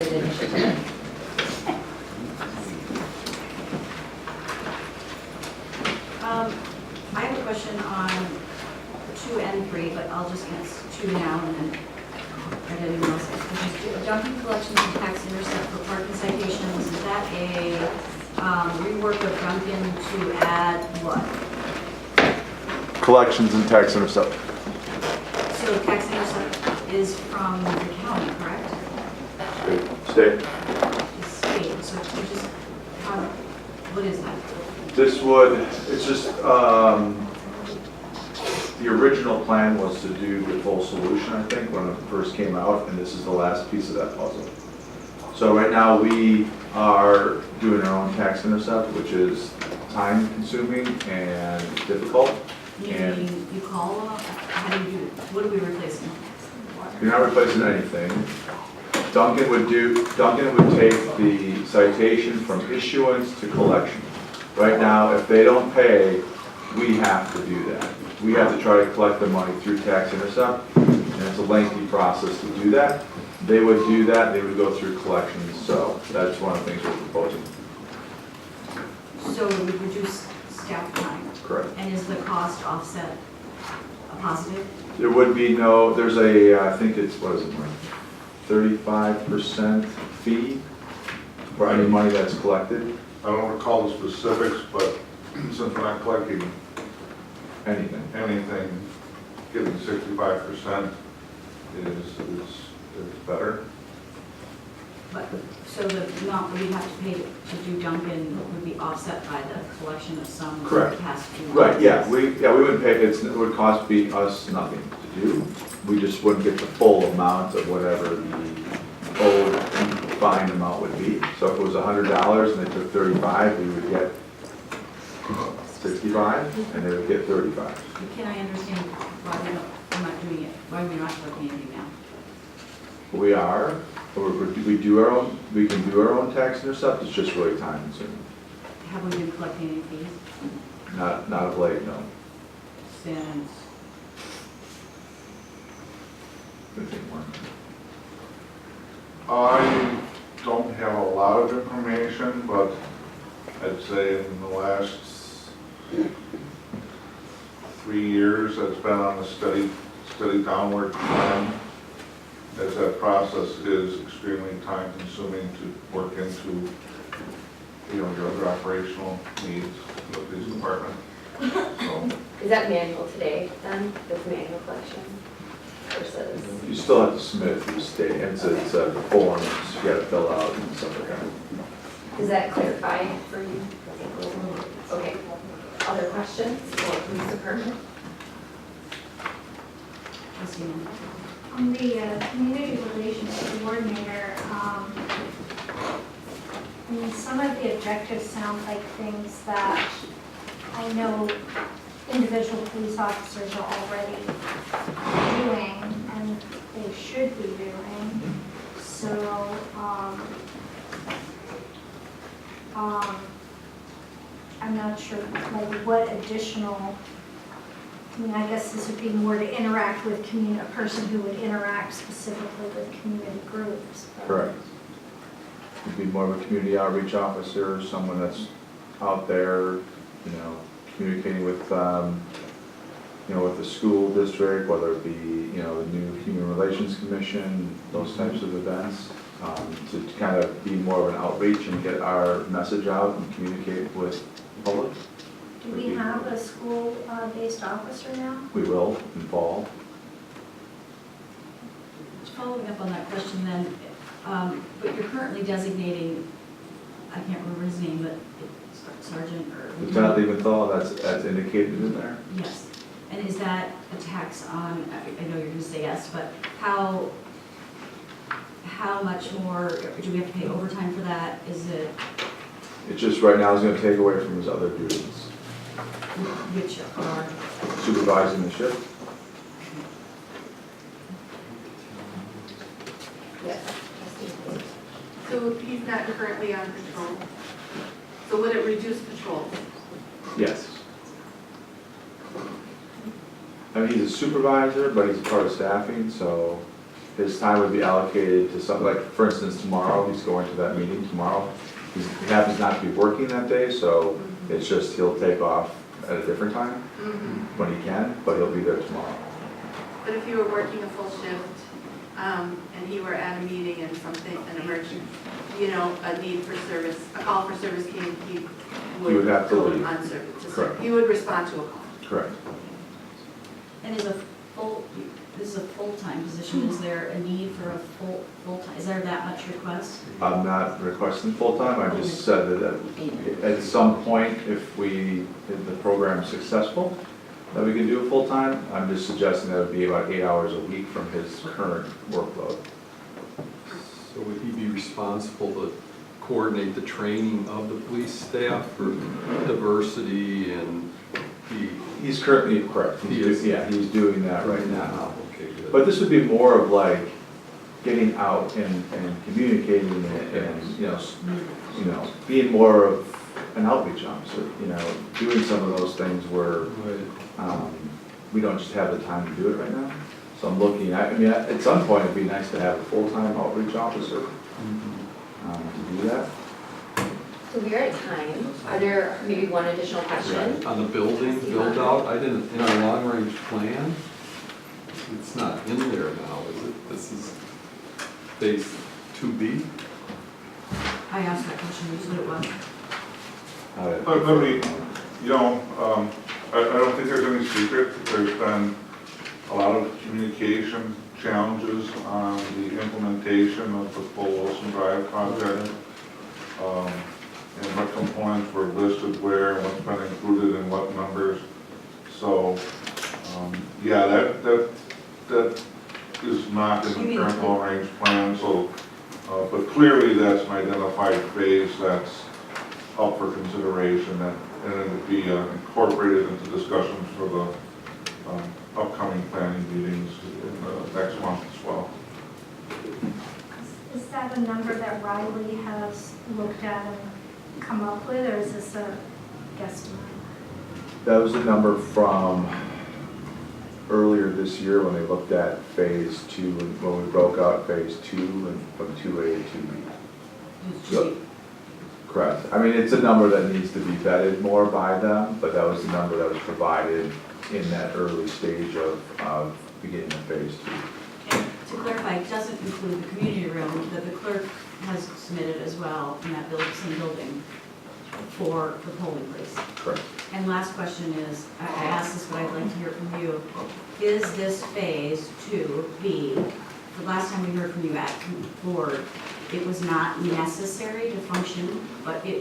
I have a question on 2 and 3, but I'll just answer 2 now and then I didn't know. Dumping collections and tax intercept for parking citations, is that a rework of Duncan to add what? Collections and tax intercept. So tax intercept is from the county, correct? State. The state, so you just, what is that? This would, it's just, the original plan was to do the full solution, I think, when it first came out, and this is the last piece of that puzzle. So right now, we are doing our own tax intercept, which is time consuming and difficult. And You call, how do you do, what are we replacing? you're not replacing anything. Duncan would take the citation from issuance to collection. Right now, if they don't pay, we have to do that. We have to try to collect the money through tax intercept, and it's a lengthy process to do that. They would do that, they would go through collections, so that's one of the things we're proposing. So it would reduce staff time? Correct. And is the cost offset a positive? There would be no, there's a, I think it's, what is it, 35% fee for any money that's collected. I don't recall the specifics, but since we're not collecting Anything. anything, getting 65% is better. But, so the amount that we have to pay to do Duncan would be offset by the collection of some Correct. past few months? Right, yeah, we wouldn't pay, it would cost us nothing to do. We just wouldn't get the full amount of whatever the old fine amount would be. So if it was $100 and they took 35, we would get 65 and they would get 35. Can I understand why we're not doing it, why we're not collecting anything now? We are, we do our own, we can do our own tax intercept, it's just really time consuming. Have we been collecting any fees Not of late, no. since? Good thing we're- I don't have a lot of information, but I'd say in the last 3 years, it's been on a steady downward trend, as that process is extremely time consuming to work into, your other operational needs of the police department. So, Is that manual today, then, with manual collection versus? You still have to submit it to the state, and it's a form you gotta fill out and stuff like that. Does that clarify for you? Okay. Other questions for police department? Yes, you know. On the community relations coordinator, I mean, some of the objectives sound like things that I know individual police officers are already doing and they should be doing. So, I'm not sure, like, what additional, I mean, I guess this would be more to interact with a person who would interact specifically with community groups. but- Correct. It'd be more of a community outreach officer, someone that's out there, communicating with, with the school district, whether it be, the new Human Relations Commission, those types of events, to kind of be more of an outreach and get our message out and communicate with the public. Do we have a school-based officer now? We will in fall. Following up on that question then, but you're currently designating, I can't remember his name, but it's Sergeant or? Lieutenant Liebenthal, that's indicated in there. Yes. And is that a tax on, I know you're going to say yes, but how much more, do we have to pay overtime for that? Is it? It just right now is going to take away from his other duties, Which are? supervising the shift. Yes. So he's not currently on patrol. So would it reduce patrol? Yes. I mean, he's a supervisor, but he's a part of staffing, so his time would be allocated to something, like, for instance, tomorrow, he's going to that meeting tomorrow. He happens not to be working that day, so it's just he'll take off at a different time when he can, but he'll be there tomorrow. But if you were working a full shift, and he were at a meeting and something, an emergency, a need for service, a call for service came, he would have to go leave. on service. Correct. He would respond to a call. Correct. And this is a full-time position, is there a need for a full-time, is there that much request? I'm not requesting full-time, I just said that at some point, if the program's successful, that we can do it full-time. I'm just suggesting that it would be about 8 hours a week from his current workload. So would he be responsible to coordinate the training of the police staff for diversity and He's currently, correct, He is. he's doing that right now. Okay, good. But this would be more of like getting out and communicating and, being more of an outreach officer, doing some of those things where Right. we don't just have the time to do it right now. So I'm looking, at some point, it'd be nice to have a full-time outreach officer to do that. So we are at time. Are there maybe one additional question? On the building build out, I didn't, in our long range plan, it's not in there now, is it? This is phase 2B? I asked that question, you said it was. Let me, I don't think there's any secret. There's been a lot of communication challenges on the implementation of the full Wilson Drive project. And what components were listed where, and what's been included in what numbers. So, that is not in the current long-range plan, so, but clearly that's an identified phase that's up for consideration, and it would be incorporated into discussions for the upcoming planning meetings in next month as well. Is that a number that Riley has looked at and come up with, or is this a guesstimate? That was the number from earlier this year when they looked at phase 2, and when we broke out phase 2 and from 2A to 2B. So, correct. It's a number that needs to be vetted more by them, but that was the number that was provided in that early stage of beginning of phase 2. And to clarify, it doesn't include the community room that the clerk has submitted as well in that same building for the polling place. Correct. And last question is, I asked this, but I'd like to hear from you. Is this phase 2B, the last time we heard from you at board, it was not necessary to function, but you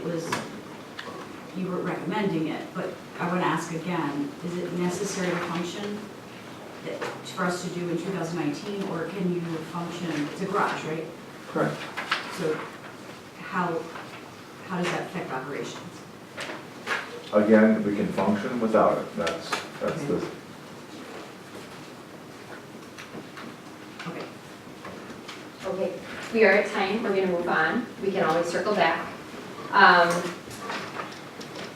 were recommending it, but I want to ask again, is it necessary to function for us to do in 2019, or can you function, it's a garage, right? Correct. So how does that affect operations? Again, we can function without it. That's the, Okay. Okay, we are at time. We're gonna move on. We can always circle back.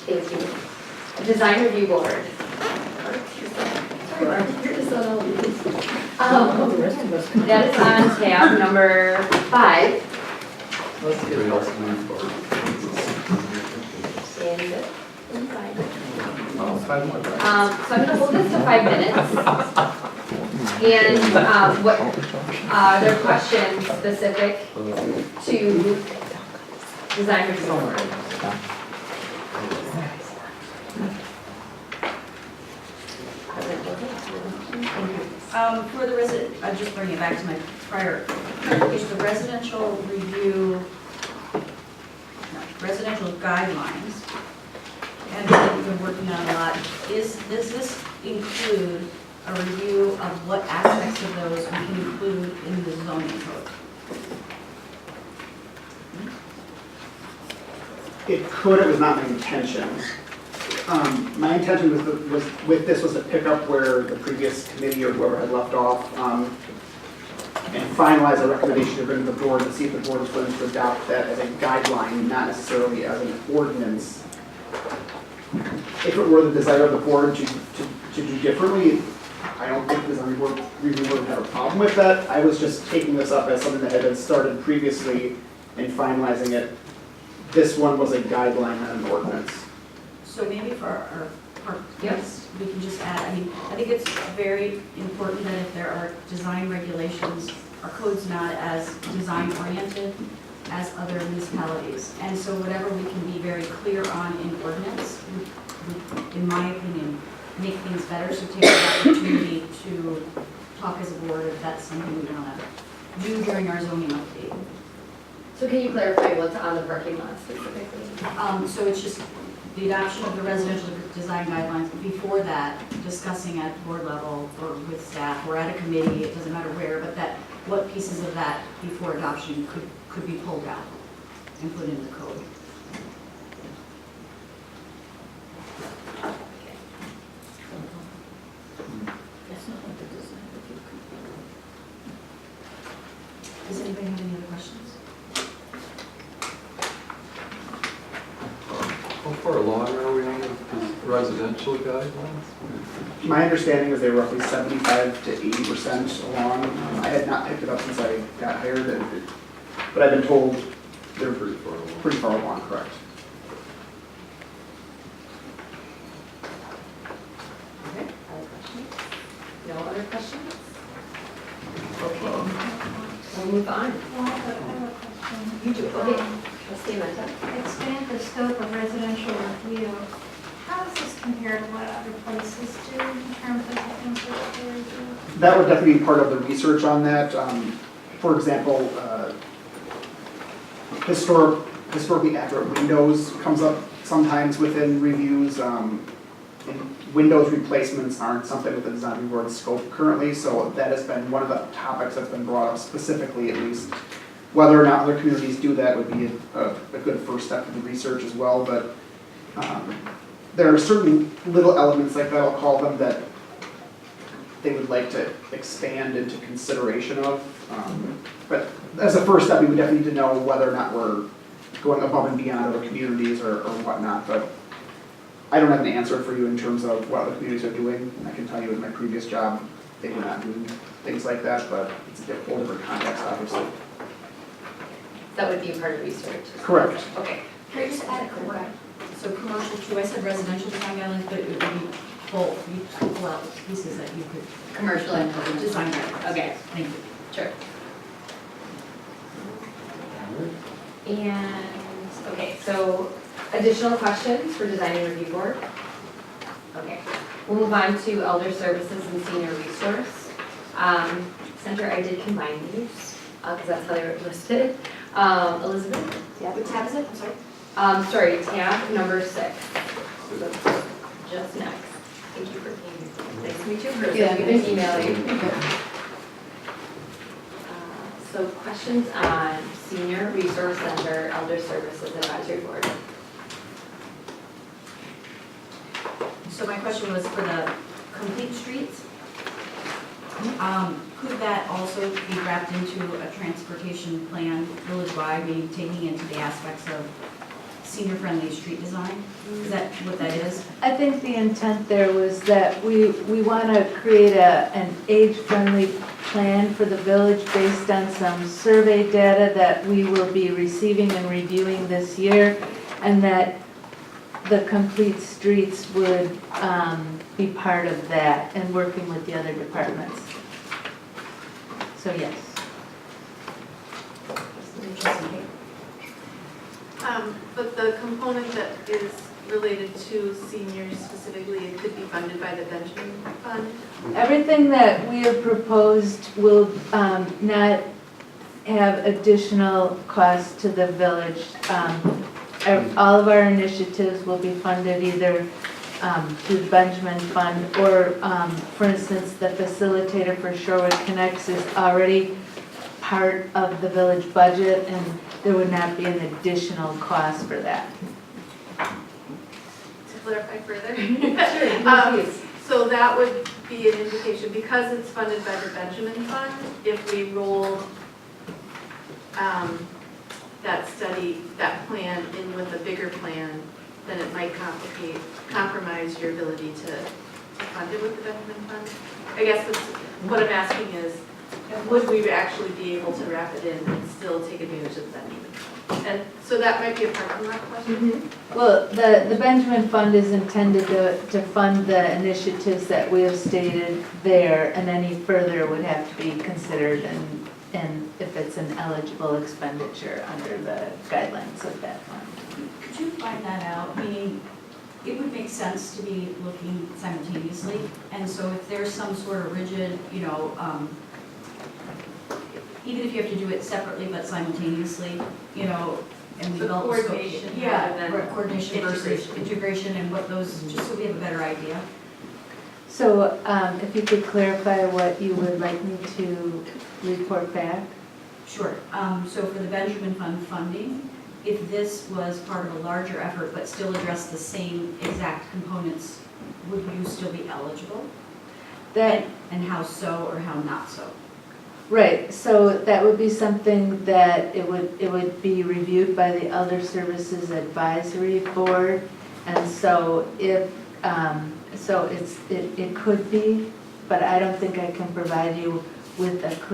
Thank you. Design review board. That is on tab number 5. Anybody else leave or? And it. oh, 5 more. So I'm gonna hold this to 5 minutes. And what, there are questions specific to design review board. For the I'm just bringing it back to my prior clarification, the residential guidelines, and that we've been working on a lot, does this include a review of what aspects of those we can include in the zoning code? It could, it was not my intention. My intention was to pick up where the previous committee or whoever had left off, and finalize a recommendation to bring to the board to see if the board is willing to adopt that as a guideline, not necessarily as an ordinance. If it were the desire of the board to do differently, I don't think the design review board would have a problem with that. I was just taking this up as something that had been started previously and finalizing it. This one was a guideline, not an ordinance. So maybe for our yes, we can just add, I mean, I think it's very important that if there are design regulations, our code's not as design oriented as other municipalities. And so whatever we can be very clear on in ordinance, would, in my opinion, make things better. So take the opportunity to talk as a board if that's something we want to do during our zoning update. So can you clarify what's on the parking lot specifically? So it's just the adoption of the residential design guidelines. Before that, discussing at board level or with staff or at a committee, it doesn't matter where, but that what pieces of that before adoption could be pulled out and put in the code. Does anybody have any other questions? How far along are we on the residential guidelines? My understanding is they're roughly 75 to 80% along. I had not picked it up since I got hired, but I've been told they're Pretty far along. pretty far along, correct? Okay, other questions? No other questions? Okay, we'll move on. Well, I have a question. You do, okay. Trustee Menta? Expand the scope of residential review. How does this compare to what other places do in terms of the things that they review? That would definitely be part of the research on that. For example, historically accurate windows comes up sometimes within reviews. And windows replacements aren't something with the design review board's scope currently, so that has been one of the topics that's been brought up specifically, at least. Whether or not other communities do that would be a good first step in the research as well, but there are certain little elements like that, I'll call them, that they would like to expand into consideration of. But as a first step, we would definitely need to know whether or not we're going above and beyond other communities or whatnot. But I don't have an answer for you in terms of what other communities are doing. I can tell you in my previous job, they were not doing things like that, but it's a whole different context, obviously. That would be part of research. Correct. Okay. Can I just add a quick, so commercial too, I said residential design guidelines, but it would be both, you could pull out pieces that you could. Commercial and residential. Design guidelines. Okay. Thank you. Sure. And, okay, so additional questions for Design and Review Board? Okay, we'll move on to Elder Services and Senior Resource Center. I did combine these, because that's how they were listed. Elizabeth? Yeah, what tab is it? I'm sorry. Sorry, tab number 6. So just next. Thank you for being here. Nice to meet you. Chris. Yeah. We've been emailing. So questions on Senior Resource Center, Elder Services Advisory Board. So my question was for the complete streets. Could that also be wrapped into a transportation plan village-wide, maybe taking into the aspects of senior-friendly street design? Is that what that is? I think the intent there was that we want to create an age-friendly plan for the village based on some survey data that we will be receiving and reviewing this year, and that the complete streets would be part of that and working with the other departments. So yes. But the component that is related to seniors specifically, it could be funded by the Benjamin Fund. Everything that we have proposed will not have additional costs to the village. All of our initiatives will be funded either through the Benjamin Fund or, for instance, the facilitator for Shorewood Connects is already part of the village budget, and there would not be an additional cost for that. To clarify further. Sure, So that would be an indication, because it's funded by the Benjamin Fund, if we roll that study, that plan in with a bigger plan, then it might compromise your ability to funded with the Benjamin Fund? I guess what I'm asking is, would we actually be able to wrap it in and still take advantage of the Benjamin Fund? And so that might be a parking lot question? Well, the Benjamin Fund is intended to fund the initiatives that we have stated there, and any further would have to be considered and if it's an eligible expenditure under the guidelines of that fund. Could you find that out? Meaning, it would make sense to be looking simultaneously, and so if there's some sort of rigid, even if you have to do it separately but simultaneously, and we So develop. coordination rather Yeah, than right, coordination versus integration. integration and what those, just so we have a better idea. So if you could clarify what you would like me to report back? Sure. So for the Benjamin Fund funding, if this was part of a larger effort but still addressed the same exact components, would you still be eligible? That, And how so or how not so? right, so that would be something that it would be reviewed by the Elder Services Advisory Board. And so if, it could be, but I don't think I can provide you with a clear